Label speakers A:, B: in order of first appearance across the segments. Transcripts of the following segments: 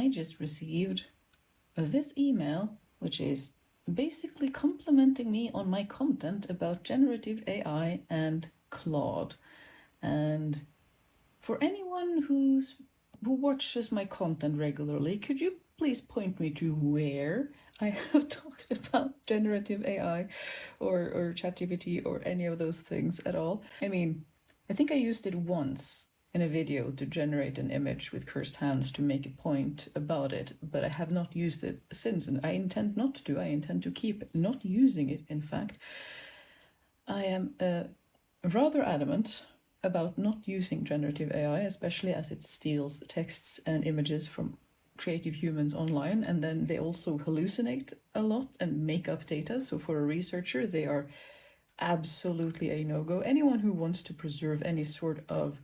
A: I just received this email, which is basically complimenting me on my content about generative AI and Claude. And for anyone who watches my content regularly, could you please point me to where I have talked about generative AI or ChatGPT or any of those things at all? I mean, I think I used it once in a video to generate an image with cursed hands to make a point about it, but I have not used it since, and I intend not to. I intend to keep not using it, in fact. I am rather adamant about not using generative AI, especially as it steals texts and images from creative humans online, and then they also hallucinate a lot and make up data. So for a researcher, they are absolutely a no-go. Anyone who wants to preserve any sort of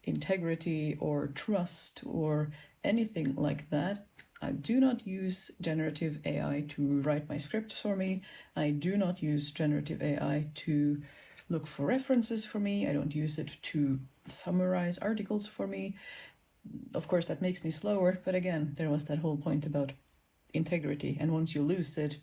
A: integrity or trust or anything like that, I do not use generative AI to write my scripts for me. I do not use generative AI to look for references for me. I don't use it to summarize articles for me. Of course, that makes me slower, but again, there was that whole point about integrity, and once you lose it,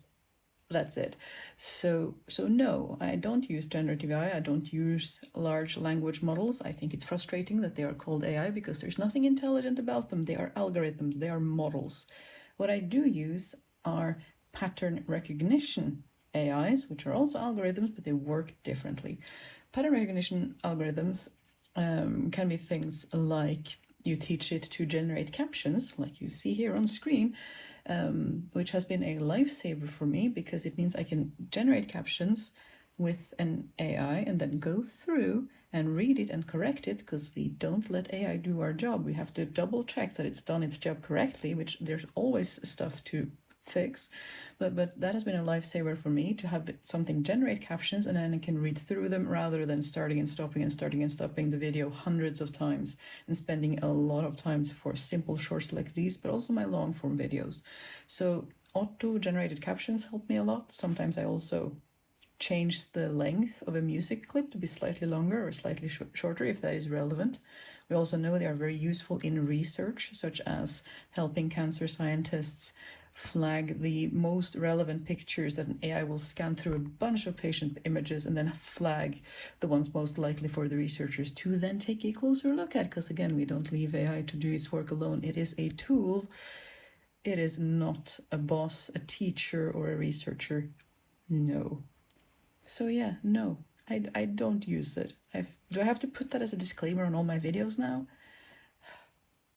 A: that's it. So no, I don't use generative AI. I don't use large language models. I think it's frustrating that they are called AI because there's nothing intelligent about them. They are algorithms, they are models. What I do use are pattern recognition AIs, which are also algorithms, but they work differently. Pattern recognition algorithms can be things like you teach it to generate captions, like you see here on screen, which has been a lifesaver for me because it means I can generate captions with an AI and then go through and read it and correct it, because we don't let AI do our job. We have to double check that it's done its job correctly, which there's always stuff to fix, but that has been a lifesaver for me, to have something generate captions and then I can read through them rather than starting and stopping the video hundreds of times and spending a lot of times for simple shorts like these, but also my long form videos. So auto generated captions help me a lot. Sometimes I also change the length of a music clip to be slightly longer or slightly shorter if that is relevant. We also know they are very useful in research, such as helping cancer scientists flag the most relevant pictures that an AI will scan through a bunch of patient images and then flag the ones most likely for the researchers to then take a closer look at, because again, we don't leave AI to do its work alone. It is a tool. It is not a boss, a teacher, or a researcher. No. So yeah, no, I don't use it. Do I have to put that as a disclaimer on all my videos now?